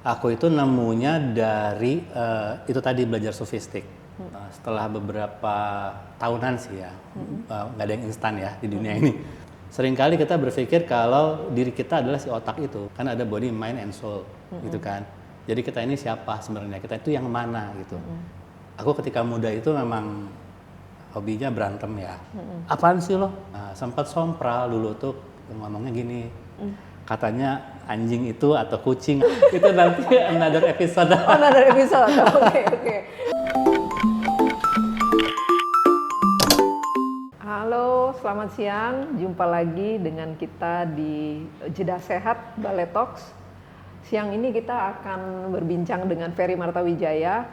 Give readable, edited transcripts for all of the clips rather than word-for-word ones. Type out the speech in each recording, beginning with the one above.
Aku itu nemunya dari itu tadi belajar sofistik. Setelah beberapa tahunan sih ya, nggak ada yang instan ya di dunia ini. Seringkali kita berpikir kalau diri kita adalah si otak itu, kan ada body, mind, and soul, gitu kan. Jadi kita ini siapa sebenarnya? Kita itu yang mana gitu. Aku ketika muda itu memang hobinya berantem ya. Apaan sih lo? Nah, sempat sompral dulu tuh ngomongnya gini. Katanya anjing itu atau kucing itu nanti another episode. Oh, another episode. Oke. Halo, selamat siang. Jumpa lagi dengan kita di Jeda Sehat Balai Talks. Siang ini kita akan berbincang dengan Ferry Martawijaya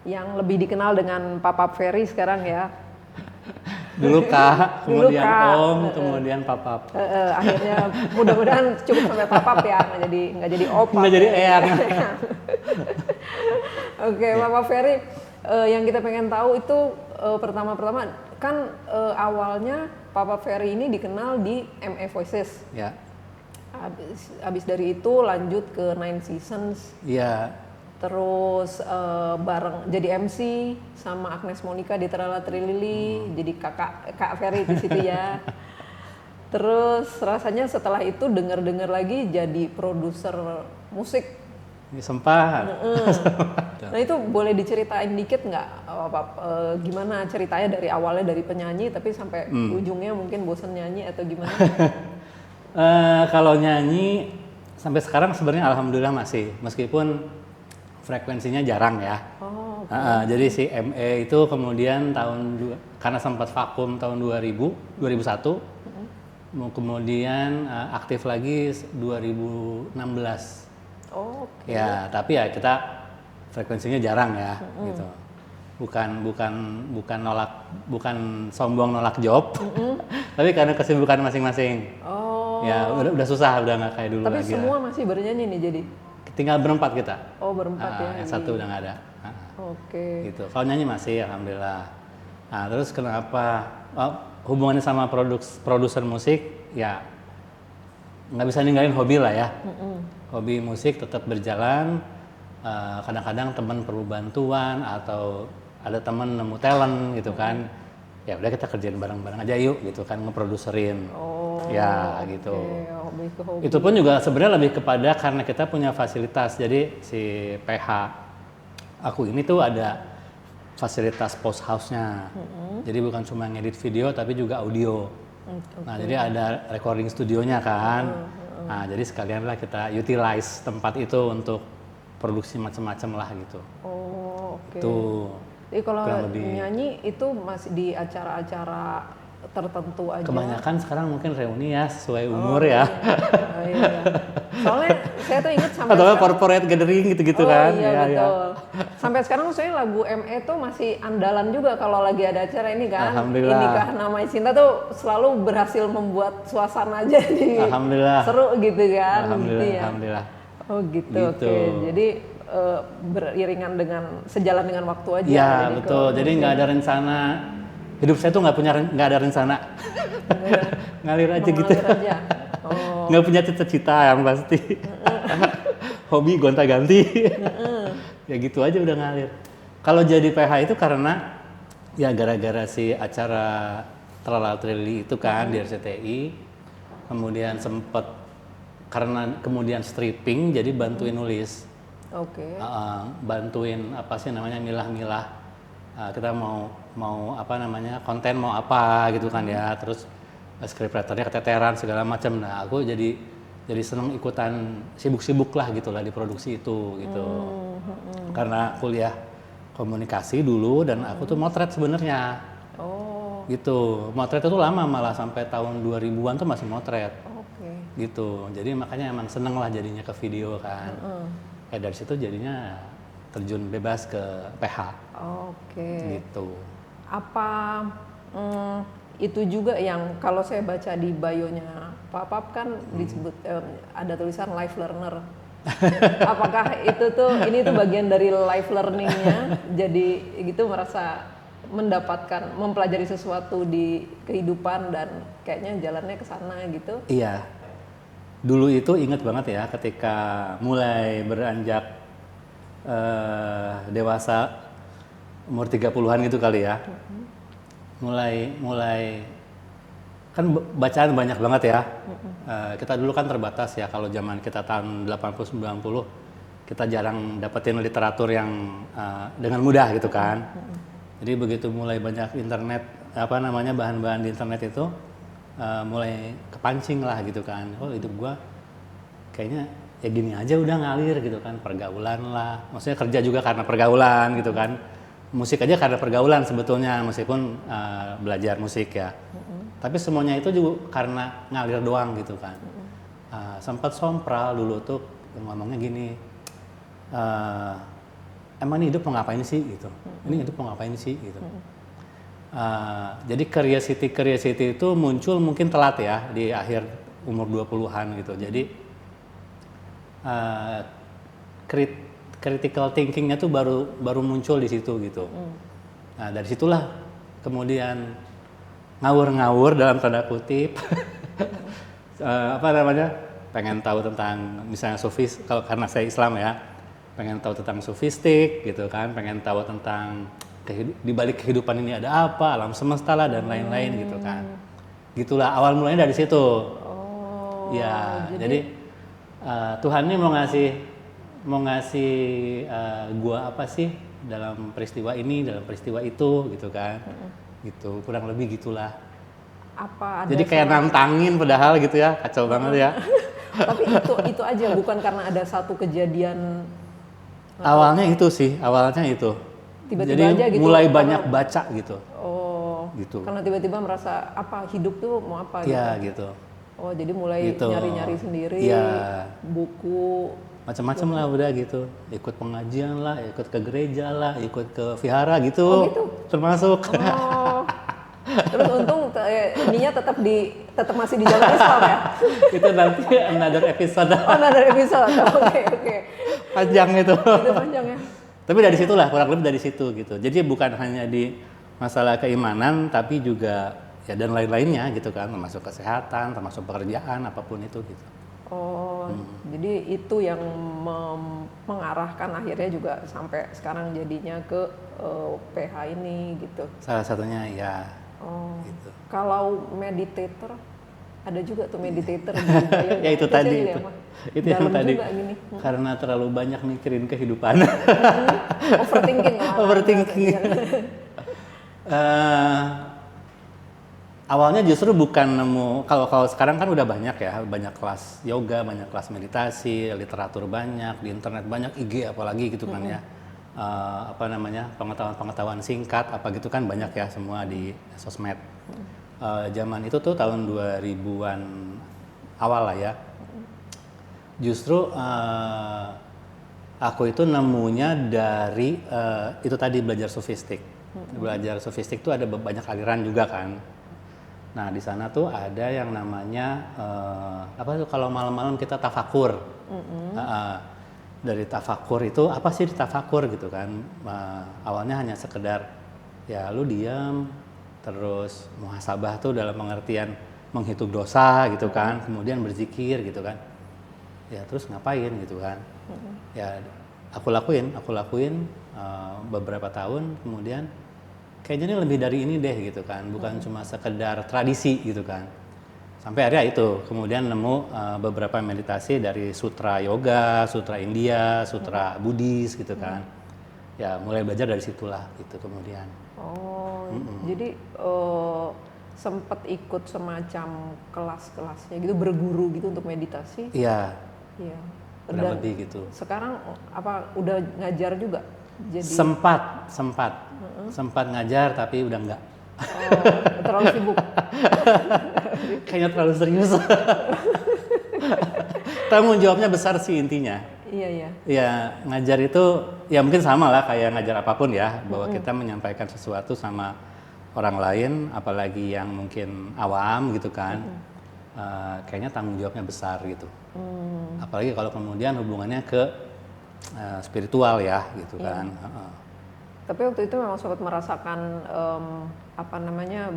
yang lebih dikenal dengan Papap Ferry sekarang ya. Dulu Kak, kemudian Kak. Om, kemudian Papap. Akhirnya mudah-mudahan cukup sampai Papap ya, nggak jadi Opa. Nggak jadi Eyang. Oke, Papap Ferry, yang kita pengen tahu itu pertama-tama kan awalnya Papap Ferry ini dikenal di MA Voices. Ya. Abis dari itu lanjut ke Nine Seasons. Iya. Terus bareng jadi MC sama Agnes Monica di Trala Trilili, jadi Kak Ferry di situ ya. Terus rasanya setelah itu dengar lagi jadi produser musik. Ini sempat. Nah itu boleh diceritain dikit nggak, gimana ceritanya dari awalnya dari penyanyi tapi sampai ujungnya mungkin bosan nyanyi atau gimana? Kalau nyanyi sampai sekarang sebenarnya alhamdulillah masih, meskipun frekuensinya jarang ya. Oh, okay. Jadi si ME itu kemudian karena sempat vakum tahun 2001, kemudian aktif lagi 2016. Oh, okay. Ya, tapi ya kita frekuensinya jarang ya, gitu. Bukan sombong nolak job, tapi karena kesibukan masing-masing. Oh. Ya, udah susah, udah nggak kayak dulu tapi lagi. Tapi semua masih bernyanyi nih jadi? Tinggal berempat kita. Oh, berempat ya. Yang satu udah nggak ada. Oke. Gitu. Kalau nyanyi masih, alhamdulillah. Nah, terus kenapa hubungannya sama produser musik? Ya nggak bisa ninggalin hobi lah ya. Hobi musik tetap berjalan. Kadang-kadang teman perlu bantuan atau ada teman nemu talent gitu kan. Ya udah kita kerjain bareng-bareng aja yuk gitu kan, ngeproduserin. Ya gitu. Hobi ke hobi. Itu pun juga sebenarnya lebih kepada karena kita punya fasilitas. Jadi si PH aku ini tuh ada fasilitas post house-nya. Jadi bukan cuma ngedit video tapi juga audio. Nah, jadi ada recording studionya kan. Nah, jadi sekalian lah kita utilize tempat itu untuk produksi macam-macam lah gitu. Oh, oke. Tuh. Jadi kalau nyanyi itu masih di acara-acara tertentu aja. Kebanyakan sekarang mungkin reuni ya, sesuai umur ya. Iya. Soalnya saya tuh ingat sampai atau corporate gathering gitu-gitu kan. Iya, betul. Sampai sekarang maksudnya lagu ME tuh masih andalan juga kalau lagi ada acara ini kan. Alhamdulillah. Inikah Namanya Cinta tuh selalu berhasil membuat suasana jadi seru gitu kan. Alhamdulillah, gitu ya. alhamdulillah. Oh gitu. Oke. Jadi beriringan dengan sejalan dengan waktu aja. Iya betul. Jadi nggak ada rencana. Hidup saya tuh nggak ada rencana. Ngalir aja gitu. Aja. Oh. Nggak punya cita-cita yang pasti. Hobi gonta-ganti. Ya gitu aja udah ngalir. Kalau jadi PH itu karena ya gara-gara si acara Trala Trilili itu kan di RCTI. Kemudian sempet karena kemudian stripping jadi bantuin nulis. Oke. Bantuin apa sih namanya milah-milah. Kita mau apa namanya konten mau apa gitu kan ya. Terus scriptwriternya keteteran segala macam. Nah aku jadi seneng ikutan sibuk-sibuk lah gitulah di produksi itu gitu. Karena kuliah komunikasi dulu dan aku tuh motret sebenarnya. Oh. Gitu. Motret itu lama malah sampai tahun 2000-an tuh masih motret. Oke. Gitu. Jadi makanya emang seneng lah jadinya ke video kan. Dari situ jadinya terjun bebas ke PH. Oke. Gitu. Apa itu juga yang kalau saya baca di bio-nya Papap kan disebut ada tulisan life learner. Apakah ini tuh bagian dari life learning-nya? Jadi gitu merasa mempelajari sesuatu di kehidupan dan kayaknya jalannya ke sana gitu. Iya. Dulu itu inget banget ya ketika mulai beranjak dewasa umur 30-an gitu kali ya. Mulai kan bacaan banyak banget ya. Kita dulu kan terbatas ya, kalau zaman kita tahun 80-90 kita jarang dapetin literatur yang dengan mudah gitu kan. Jadi begitu mulai banyak internet, bahan-bahan di internet itu mulai kepancing lah gitu kan. Oh, hidup gua kayaknya ya gini aja udah ngalir gitu kan, pergaulan lah. Maksudnya kerja juga karena pergaulan gitu kan. Musik aja karena pergaulan sebetulnya, meskipun belajar musik ya. Tapi semuanya itu juga karena ngalir doang gitu kan. Sempat sompral dulu tuh ngomongnya gini, emang ini hidup mau ngapain sih gitu. Ini hidup mau ngapain sih gitu. Jadi curiosity itu muncul mungkin telat ya di akhir umur 20-an gitu. Jadi critical thinkingnya tuh baru muncul di situ gitu. Nah dari situlah kemudian ngawur dalam tanda kutip, pengen tahu tentang misalnya sufis, kalau karena saya Islam ya, pengen tahu tentang sufistik gitu kan, pengen tahu tentang di balik kehidupan ini ada apa, alam semesta lah dan lain-lain gitu kan. Gitulah awal mulanya dari situ. Ya, jadi Tuhan ini mau ngasih gua apa sih dalam peristiwa ini, dalam peristiwa itu gitu kan. Gitu, kurang lebih gitulah. Apa ada jadi kayak nantangin padahal gitu ya, kacau banget ya. Tapi itu aja, bukan karena ada satu kejadian. Awalnya itu. Tiba-tiba jadi aja gitu. Mulai banyak baca gitu. Oh. Gitu. Karena tiba-tiba merasa apa hidup tuh mau apa gitu. Iya gitu. Oh, jadi mulai gitu. nyari-nyari sendiri. Iya. Buku. Macam-macam lah udah gitu. Ikut pengajian lah, ikut ke gereja lah, ikut ke vihara gitu. Oh gitu. Termasuk. Oh. Terus untung ininya tetap masih di jalan Islam ya. Itu nanti another episode. Oh, another episode. Oke. Panjang itu. Itu panjang ya. Tapi dari situlah, kurang lebih dari situ gitu. Jadi bukan hanya di masalah keimanan, tapi juga ya dan lain-lainnya gitu kan, termasuk kesehatan, termasuk pekerjaan, apapun itu gitu. Oh, jadi itu yang mengarahkan akhirnya juga sampai sekarang jadinya ke PH ini gitu. Salah satunya ya. Oh, gitu. Kalau meditator, ada juga tuh meditator di Bayonya. Ya itu tadi itu. Itu yang tadi. Karena terlalu banyak mikirin kehidupan. Overthinking. Overthinking. Awalnya justru bukan nemu, kalau sekarang kan udah banyak ya, banyak kelas yoga, banyak kelas meditasi, literatur banyak, di internet banyak, IG apalagi gitu kan ya. Pengetahuan singkat apa gitu kan banyak ya semua di sosmed. Zaman itu tuh tahun 2000-an awal lah ya. Justru aku itu nemunya dari itu tadi belajar sofistik. Belajar sofistik tuh ada banyak aliran juga kan. Nah di sana tuh ada yang namanya kalau malam-malam kita tafakur. Dari tafakur itu apa sih tafakur gitu kan? Awalnya hanya sekedar ya lu diam, terus muhasabah tuh dalam pengertian menghitung dosa gitu kan, kemudian berzikir gitu kan. Ya terus ngapain gitu kan? Ya aku lakuin beberapa tahun, kemudian kayaknya ini lebih dari ini deh gitu kan, bukan cuma sekedar tradisi gitu kan. Sampai akhirnya itu, kemudian nemu beberapa meditasi dari sutra yoga, sutra India, sutra Buddhis gitu kan. Ya mulai belajar dari situlah gitu kemudian. Oh, jadi sempat ikut semacam kelas-kelasnya gitu, berguru gitu untuk meditasi? Iya. Iya. Kurang lebih gitu. Sekarang apa udah ngajar juga? Jadi sempat ngajar tapi udah enggak. Oh, terlalu sibuk. Kayaknya terlalu serius. Tanggung jawabnya besar sih intinya. Iya. Ya ngajar itu ya mungkin sama lah kayak ngajar apapun ya, bahwa kita menyampaikan sesuatu sama orang lain, apalagi yang mungkin awam gitu kan. Kayaknya tanggung jawabnya besar gitu. Apalagi kalau kemudian hubungannya ke spiritual ya gitu kan. Tapi waktu itu memang sempat merasakan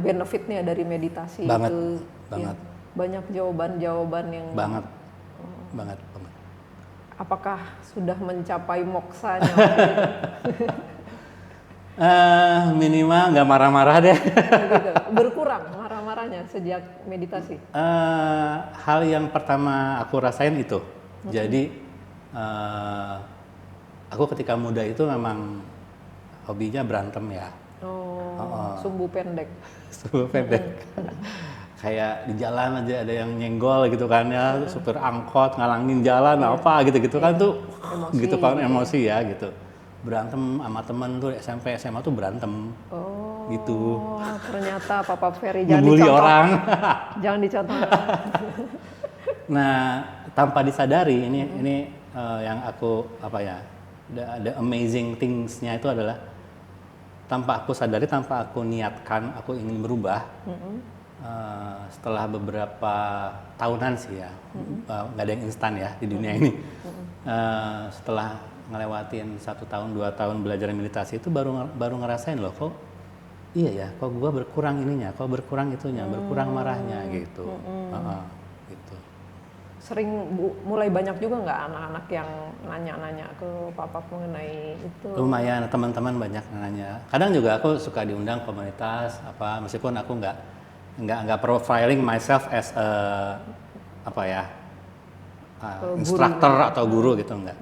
benefitnya dari meditasi banget, itu. Banget. Ya, banyak jawaban-jawaban yang banget. banget. Apakah sudah mencapai moksanya? Minimal nggak marah-marah deh. Gitu. Berkurang marah-marahnya sejak meditasi? Hal yang pertama aku rasain itu. Jadi aku ketika muda itu memang hobinya berantem ya. Sumbu pendek. Sumbu pendek. Kayak di jalan aja ada yang nyenggol gitu kan ya, supir angkot ngalangin jalan apa gitu-gitu kan tuh Emosi, gitu kan emosi ya gitu. Berantem sama temen tuh SMP SMA tuh berantem. Gitu. Ternyata Papa Ferry jangan Ngebully dicontoh. orang. Jangan dicontoh. Nah, tanpa disadari ini yang aku apa ya, the amazing things-nya itu adalah tanpa aku sadari, tanpa aku niatkan, aku ingin berubah. Setelah beberapa tahunan sih ya, nggak ada yang instan ya di dunia ini. Setelah ngelewatin 1 tahun 2 tahun belajar meditasi itu baru ngerasain loh, kok iya ya, kok gua berkurang ininya, kok berkurang itunya, berkurang marahnya gitu. Gitu. Sering mulai banyak juga nggak anak-anak yang nanya-nanya ke Papa mengenai itu? Lumayan, teman-teman banyak nanya. Kadang juga aku suka diundang komunitas apa, meskipun aku nggak profiling myself as apa ya, instructor atau guru gitu enggak.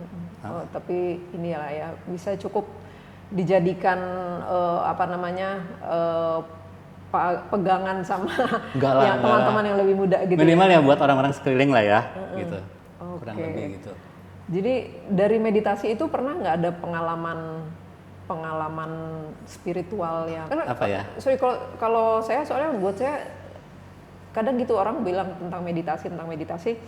Tapi inilah ya, bisa cukup dijadikan apa namanya pegangan sama yang teman-teman yang lebih muda gitu. Minimal ya buat orang-orang sekeliling lah ya, gitu. Kurang lebih gitu. Jadi dari meditasi itu pernah nggak ada pengalaman spiritual yang apa ya? Sorry, kalau saya soalnya buat saya kadang gitu orang bilang tentang meditasi,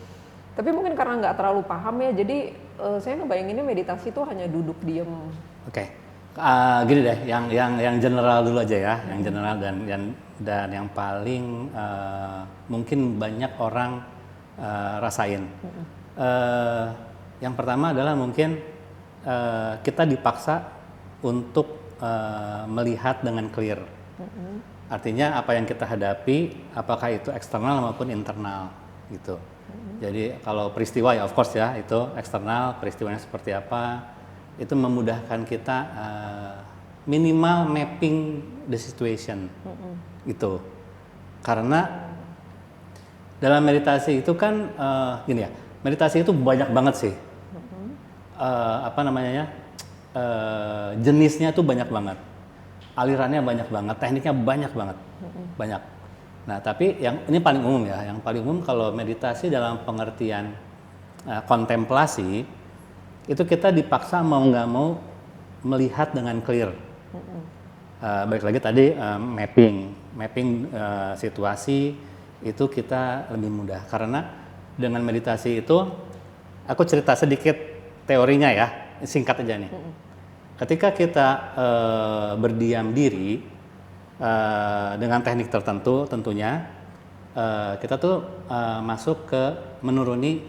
tapi mungkin karena nggak terlalu paham ya, jadi saya ngebayanginnya meditasi itu hanya duduk diem. Oke. Gini deh, yang general dulu aja ya, yang general dan yang paling mungkin banyak orang rasain. Yang pertama adalah mungkin kita dipaksa untuk melihat dengan clear. Artinya apa yang kita hadapi, apakah itu eksternal maupun internal gitu. Jadi kalau peristiwa ya of course ya itu eksternal, peristiwanya seperti apa, itu memudahkan kita minimal mapping the situation gitu. Karena dalam meditasi itu kan gini ya, meditasi itu banyak banget sih. Apa namanya? Jenisnya tuh banyak banget. Alirannya banyak banget, tekniknya banyak banget. Banyak. Nah, tapi yang ini paling umum ya, yang paling umum kalau meditasi dalam pengertian kontemplasi itu kita dipaksa mau nggak mau melihat dengan clear. Balik lagi tadi mapping situasi itu kita lebih mudah karena dengan meditasi itu aku cerita sedikit teorinya ya, singkat aja nih. Ketika kita berdiam diri dengan teknik tertentu tentunya kita tuh masuk ke menuruni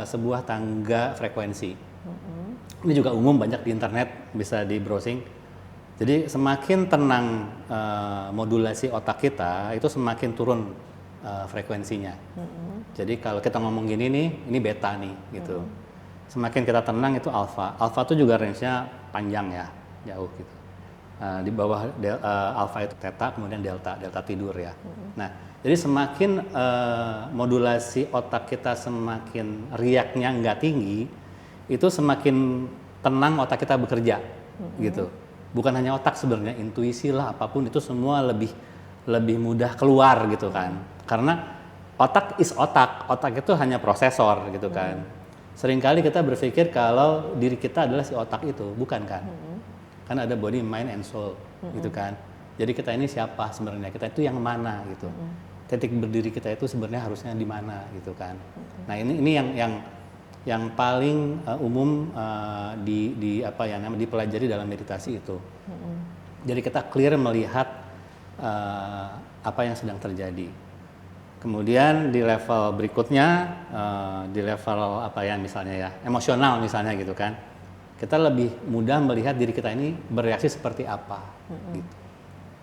sebuah tangga frekuensi. Ini juga umum banyak di internet, bisa di browsing. Jadi semakin tenang modulasi otak kita, itu semakin turun frekuensinya. Jadi kalau kita ngomong gini nih, ini beta nih gitu. Semakin kita tenang itu alfa. Alfa itu juga range-nya panjang ya, jauh gitu. Di bawah alfa itu theta, kemudian delta tidur ya. Nah, jadi semakin modulasi otak kita semakin riaknya nggak tinggi, itu semakin tenang otak kita bekerja, gitu. Bukan hanya otak sebenarnya, intuisi lah apapun itu semua lebih mudah keluar gitu kan. Karena otak is otak itu hanya prosesor gitu kan. Seringkali kita berpikir kalau diri kita adalah si otak itu, bukan kan? Kan ada body, mind, and soul gitu kan. Jadi kita ini siapa sebenarnya? Kita itu yang mana gitu. Titik berdiri kita itu sebenarnya harusnya di mana gitu kan. Nah, ini yang paling umum apa ya namanya dipelajari dalam meditasi itu. Jadi kita clear melihat apa yang sedang terjadi. Kemudian di level berikutnya, di level apa ya misalnya ya, emosional misalnya gitu kan, kita lebih mudah melihat diri kita ini bereaksi seperti apa, gitu.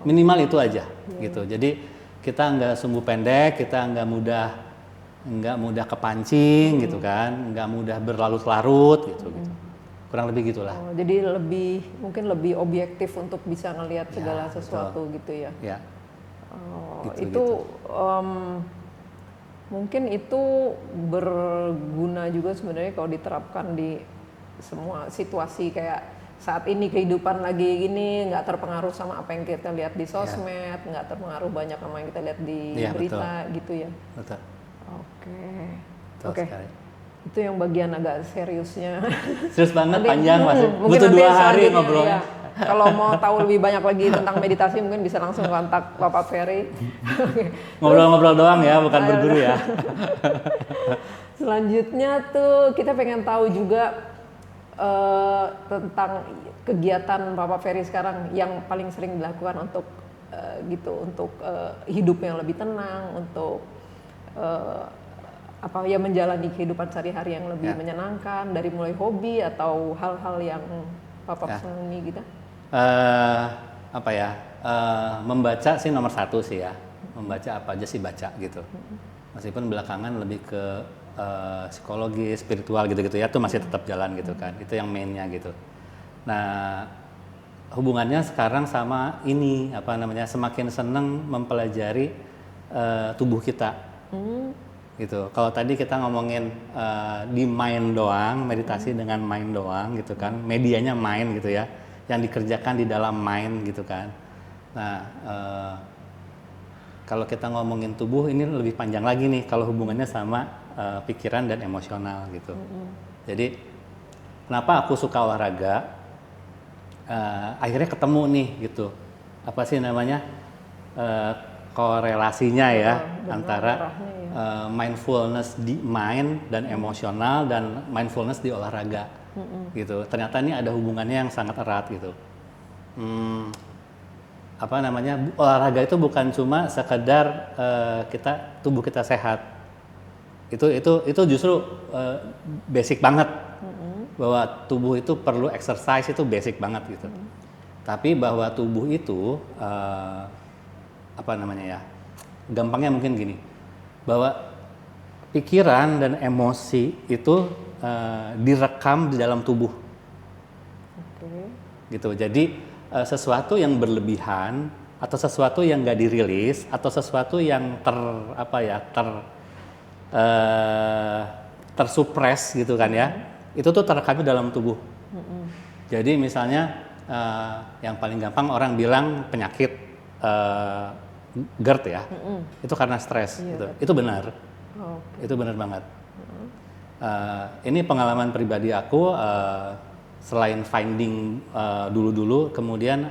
Minimal itu aja, gitu. Jadi kita nggak sumbu pendek, kita nggak mudah nggak mudah kepancing gitu kan, nggak mudah berlarut-larut gitu. Kurang lebih gitulah. Oh, jadi mungkin lebih objektif untuk bisa ngelihat segala sesuatu gitu ya. Ya. Oh, Gitu. itu mungkin itu berguna juga sebenarnya kalau diterapkan di semua situasi kayak saat ini kehidupan lagi gini, nggak terpengaruh sama apa yang kita lihat di sosmed, nggak terpengaruh banyak sama yang kita lihat di berita gitu ya. Betul. Oke. Itu yang bagian agak seriusnya. Serius banget, nanti, panjang masih. Mungkin Butuh 2 hari ya. ngobrolnya. Kalau mau tahu lebih banyak lagi tentang meditasi mungkin bisa langsung kontak Bapak Ferry. Ngobrol-ngobrol doang ya, bukan berguru ya. Selanjutnya tuh kita pengen tahu juga tentang kegiatan Bapak Ferry sekarang yang paling sering dilakukan untuk untuk hidup yang lebih tenang, untuk menjalani kehidupan sehari-hari yang lebih menyenangkan, dari mulai hobi atau hal-hal yang Bapak senangi gitu. Membaca sih nomor 1 sih ya. Membaca apa aja sih baca gitu. Meskipun belakangan lebih ke psikologi, spiritual gitu-gitu ya, itu masih tetap jalan gitu kan. Itu yang mainnya gitu. Nah, hubungannya sekarang sama ini semakin seneng mempelajari tubuh kita. Gitu. Kalau tadi kita ngomongin di mind doang, meditasi dengan mind doang gitu kan. Medianya mind gitu ya. Yang dikerjakan di dalam mind gitu kan. Nah, kalau kita ngomongin tubuh ini lebih panjang lagi nih kalau hubungannya sama pikiran dan emosional gitu. Jadi kenapa aku suka olahraga? Akhirnya ketemu nih gitu. Apa sih namanya korelasinya ya antara mindfulness di mind dan emosional dan mindfulness di olahraga gitu. Ternyata ini ada hubungannya yang sangat erat gitu. Olahraga itu bukan cuma sekedar tubuh kita sehat. Itu justru basic banget. Bahwa tubuh itu perlu exercise itu basic banget gitu. Tapi bahwa tubuh itu gampangnya mungkin gini. Bahwa pikiran dan emosi itu direkam di dalam tubuh. Gitu. Jadi sesuatu yang berlebihan atau sesuatu yang nggak dirilis atau sesuatu yang tersupres gitu kan ya, itu tuh terekam di dalam tubuh. Jadi misalnya yang paling gampang orang bilang penyakit GERD ya, itu karena stres. Gitu. Itu benar, itu benar banget. Ini pengalaman pribadi aku, selain finding dulu-dulu, kemudian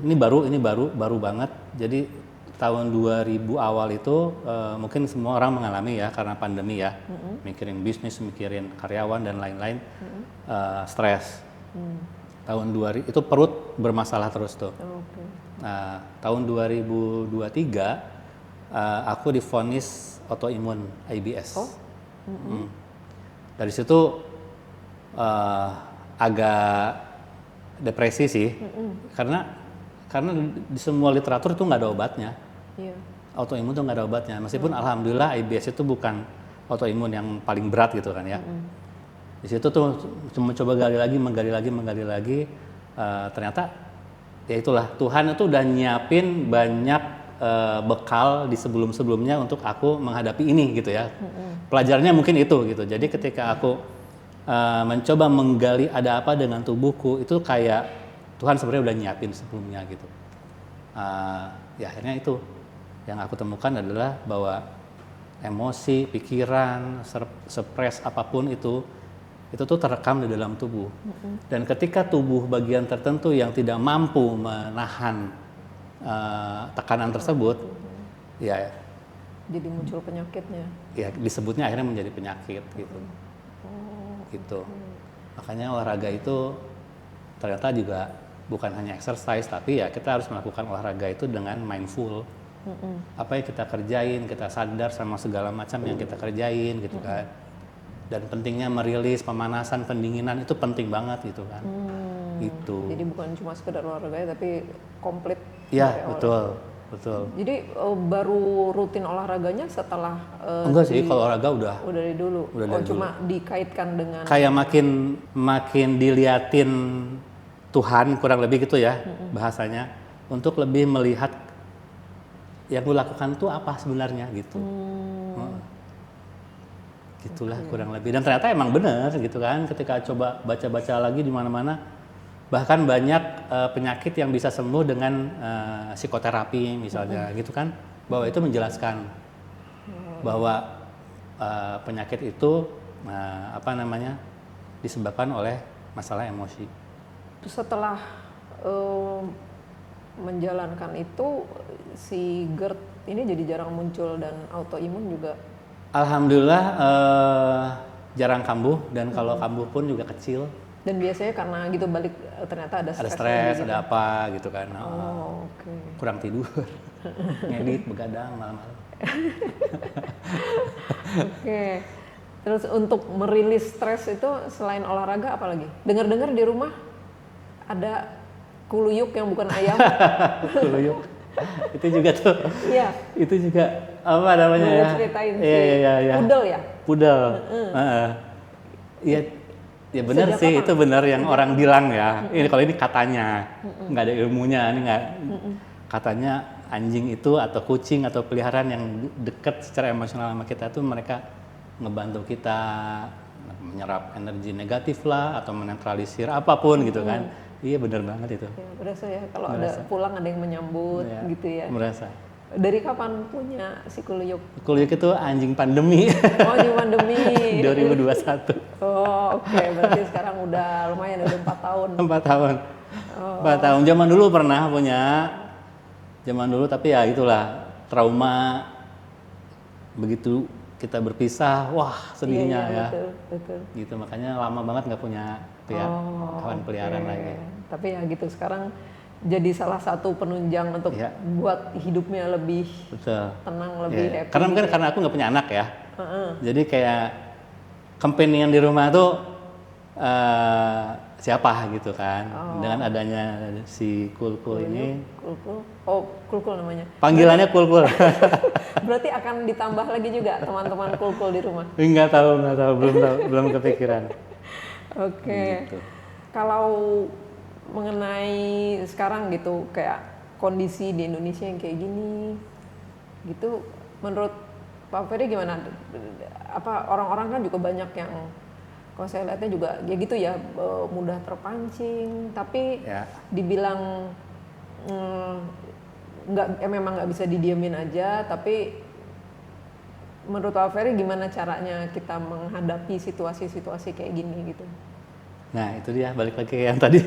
ini baru banget. Jadi tahun 2000 awal itu mungkin semua orang mengalami ya karena pandemi ya, mikirin bisnis, mikirin karyawan dan lain-lain, stres. Tahun 2000 itu perut bermasalah terus tuh. Nah, tahun 2023 aku divonis autoimun IBS. Dari situ agak depresi sih, karena di semua literatur itu nggak ada obatnya. Autoimun itu nggak ada obatnya. Meskipun alhamdulillah IBS itu bukan autoimun yang paling berat gitu kan ya. Di situ tuh cuma coba menggali lagi. Ternyata ya itulah, Tuhan itu udah nyiapin banyak bekal di sebelumnya untuk aku menghadapi ini gitu ya. Pelajarannya mungkin itu gitu. Jadi ketika aku mencoba menggali ada apa dengan tubuhku, itu kayak Tuhan sebenarnya udah nyiapin sebelumnya gitu. Ya akhirnya itu yang aku temukan adalah bahwa emosi, pikiran, stres apapun itu tuh terekam di dalam tubuh. Dan ketika tubuh bagian tertentu yang tidak mampu menahan tekanan tersebut, ya jadi muncul penyakitnya. Ya disebutnya akhirnya menjadi penyakit gitu. Gitu. Makanya olahraga itu ternyata juga bukan hanya exercise, tapi ya kita harus melakukan olahraga itu dengan mindful. Apa yang kita kerjain, kita sadar sama segala macam yang kita kerjain gitu kan. Dan pentingnya merilis, pemanasan, pendinginan itu penting banget gitu kan. Gitu. Jadi bukan cuma sekedar olahraga tapi komplit. Iya, betul. betul. Jadi baru rutin olahraganya setelah Enggak sih, kalau olahraga udah dari dulu. Udah dari Cuma dikaitkan dengan kayak makin diliatin Tuhan, kurang lebih gitu ya bahasanya, untuk lebih melihat yang gue lakukan tuh apa sebenarnya gitu. Gitulah kurang lebih. Dan ternyata emang bener gitu kan, ketika coba baca-baca lagi di mana-mana, bahkan banyak penyakit yang bisa sembuh dengan psikoterapi misalnya gitu kan, bahwa itu menjelaskan bahwa penyakit itu disebabkan oleh masalah emosi. setelah menjalankan itu si GERD ini jadi jarang muncul dan autoimun juga. Alhamdulillah jarang kambuh, dan kalau kambuh pun juga kecil. Dan biasanya karena gitu balik ternyata ada Ada stres stres, gitu. ada apa gitu kan. Oke. Kurang tidur, ngedit, begadang malam-malam. Oke. Terus untuk merilis stres itu selain olahraga apa lagi? Dengar-dengar di rumah ada kuluyuk yang bukan ayam. Kuluyuk. Itu juga tuh. Iya. Itu juga apa namanya Boleh ya? ceritain Iya, sih. iya. Pudel ya? Pudel. Iya. Ya benar Sejak sih, kapan? itu benar yang orang bilang ya. Ini kalau ini katanya, nggak ada ilmunya, ini nggak. Katanya anjing itu atau kucing atau peliharaan yang dekat secara emosional sama kita tuh mereka ngebantu kita menyerap energi negatif lah atau menetralisir apapun gitu kan. Iya benar banget itu. Ya, berasa ya kalau ada pulang ada yang menyambut Iya, gitu ya. Merasa. Dari kapan punya si kuluyuk? Kuluyuk itu anjing pandemi. Oh, di pandemi. 2021. Oh, oke. Berarti sekarang udah lumayan, udah 4 tahun. 4 tahun. 4 tahun. Zaman dulu pernah punya. Zaman dulu, tapi ya itulah trauma. Begitu kita berpisah, wah sedihnya ya. Betul. Gitu, makanya lama banget nggak punya hewan peliharaan lagi. Tapi ya gitu, sekarang jadi salah satu penunjang untuk buat hidupnya lebih tenang, lebih happy. Karena mungkin karena aku nggak punya anak ya. Jadi kayak companion di rumah tuh siapa gitu kan. Dengan adanya si Kulkul ini. Kulkul. Oh, Kulkul namanya. Panggilannya Kulkul. Berarti akan ditambah lagi juga teman-teman Kulkul di rumah. Nggak tahu, belum kepikiran. Oke. Gitu. Kalau mengenai sekarang gitu kayak kondisi di Indonesia yang kayak gini gitu, menurut Pak Ferry gimana? Apa orang-orang kan juga banyak yang kalau saya lihatnya juga ya gitu ya, mudah terpancing, tapi dibilang memang nggak bisa didiemin aja, tapi menurut Pak Ferry gimana caranya kita menghadapi situasi-situasi kayak gini gitu? Nah itu dia, balik lagi ke yang tadi.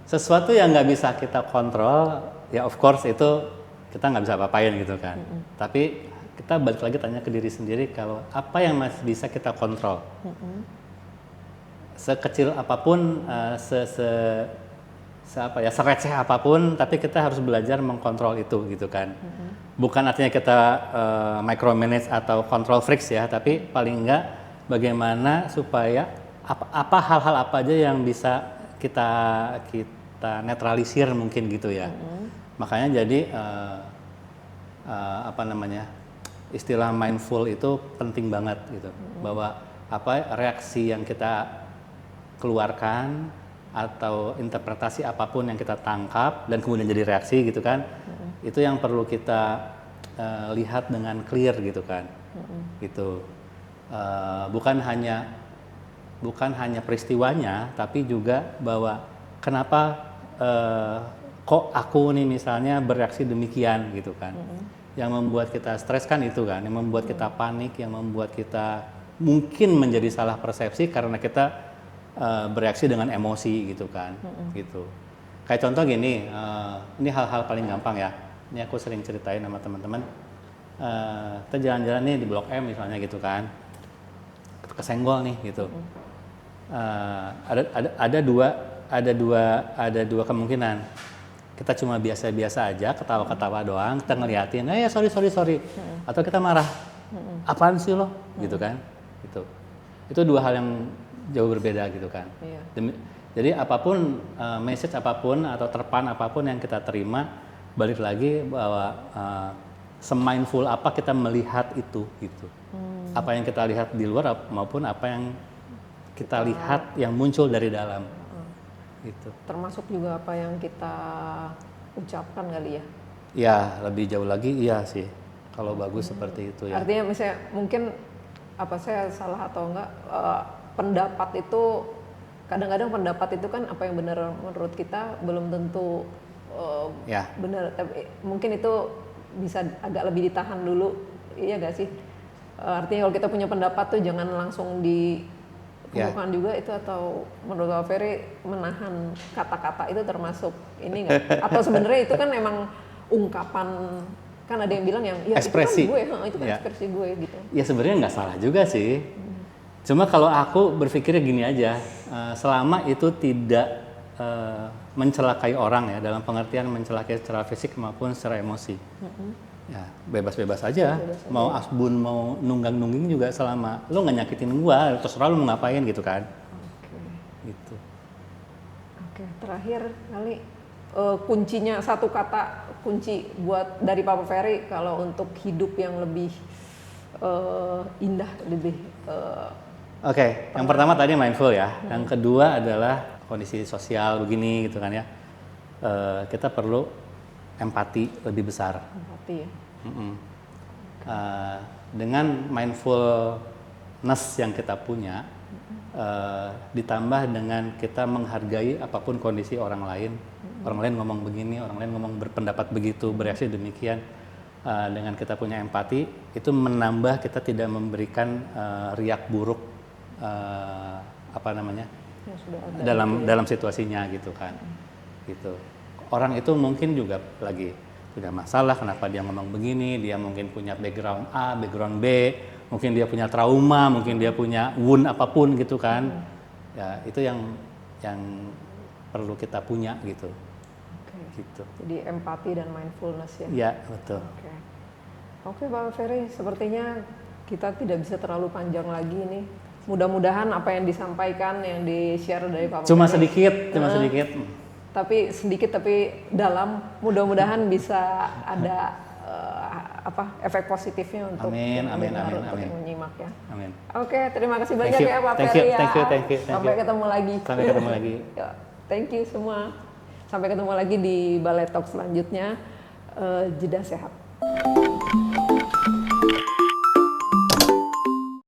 Sesuatu yang nggak bisa kita kontrol, ya of course itu kita nggak bisa apa-apain gitu kan. Tapi kita balik lagi tanya ke diri sendiri, kalau apa yang masih bisa kita kontrol. Sekecil apapun, sereceh apapun, tapi kita harus belajar mengkontrol itu gitu kan. Bukan artinya kita micromanage atau control freaks ya, tapi paling enggak bagaimana supaya apa hal-hal apa aja yang bisa kita netralisir mungkin gitu ya. Makanya jadi istilah mindful itu penting banget gitu. Bahwa reaksi yang kita keluarkan atau interpretasi apapun yang kita tangkap dan kemudian jadi reaksi gitu kan, itu yang perlu kita lihat dengan clear gitu kan. Gitu. Bukan hanya peristiwanya, tapi juga bahwa kenapa kok aku nih misalnya bereaksi demikian gitu kan. Yang membuat kita stres kan itu kan, yang membuat kita panik, yang membuat kita mungkin menjadi salah persepsi karena kita bereaksi dengan emosi gitu kan. Gitu. Kayak contoh gini, ini hal-hal paling gampang ya. Ini aku sering ceritain sama teman-teman. Kita jalan-jalan nih di Blok M misalnya gitu kan. Kesenggol nih gitu. Ada dua kemungkinan. Kita cuma biasa-biasa aja, ketawa-ketawa doang, kita ngeliatin, sorry. Atau kita marah, apaan sih lo, gitu kan. Itu dua hal yang jauh berbeda gitu kan. Jadi apapun, message apapun atau terpan apapun yang kita terima, balik lagi bahwa semindful apa kita melihat itu gitu. Apa yang kita lihat di luar maupun apa yang kita lihat yang muncul dari dalam. Gitu. Termasuk juga apa yang kita ucapkan kali ya. Ya, lebih jauh lagi iya sih. Kalau bagus seperti itu ya. Artinya misalnya mungkin apa saya salah atau enggak, pendapat itu kadang-kadang pendapat itu kan apa yang benar menurut kita belum tentu benar, tapi mungkin itu bisa agak lebih ditahan dulu, iya gak sih? Artinya kalau kita punya pendapat tuh jangan langsung dikemukakan juga itu, atau menurut Pak Ferry menahan kata-kata itu termasuk ini nggak? Atau sebenarnya itu kan emang ungkapan, kan ada yang bilang yang ya ekspresi. itu kan ekspresi gue gitu. Ya sebenarnya nggak salah juga sih. Cuma kalau aku berpikirnya gini aja, selama itu tidak mencelakai orang ya, dalam pengertian mencelakai secara fisik maupun secara emosi. Ya bebas-bebas aja, mau asbun mau nunggang-nungging juga, selama lo nggak nyakitin gua, terserah lo mau ngapain gitu kan. Gitu. Oke, terakhir kali kuncinya, satu kata kunci buat dari Papa Ferry kalau untuk hidup yang lebih indah, lebih Oke, yang pertama tadi mindful ya. Yang kedua adalah kondisi sosial begini gitu kan ya. Kita perlu empati lebih besar. empati ya. Dengan mindfulness yang kita punya, ditambah dengan kita menghargai apapun kondisi orang lain. Orang lain ngomong begini, orang lain ngomong berpendapat begitu, bereaksi demikian. Dengan kita punya empati, itu menambah kita tidak memberikan riak buruk dalam situasinya gitu kan. Gitu. Orang itu mungkin juga lagi punya masalah, kenapa dia ngomong begini, dia mungkin punya background A, background B, mungkin dia punya trauma, mungkin dia punya wound apapun gitu kan. Ya, itu yang perlu kita punya gitu. Gitu. Jadi empati dan mindfulness ya. Iya, betul. Oke, Pak Ferry, sepertinya kita tidak bisa terlalu panjang lagi nih. Mudah-mudahan apa yang disampaikan, yang di-share dari Pak Cuma Ferry, sedikit. Tapi sedikit tapi dalam, mudah-mudahan bisa ada efek positifnya untuk amin. yang menyimak ya. Amin. Oke, terima kasih banyak ya Pak Ferry ya. Sampai ketemu lagi. Thank you semua. Sampai ketemu lagi di Balai Talk selanjutnya. Jeda sehat.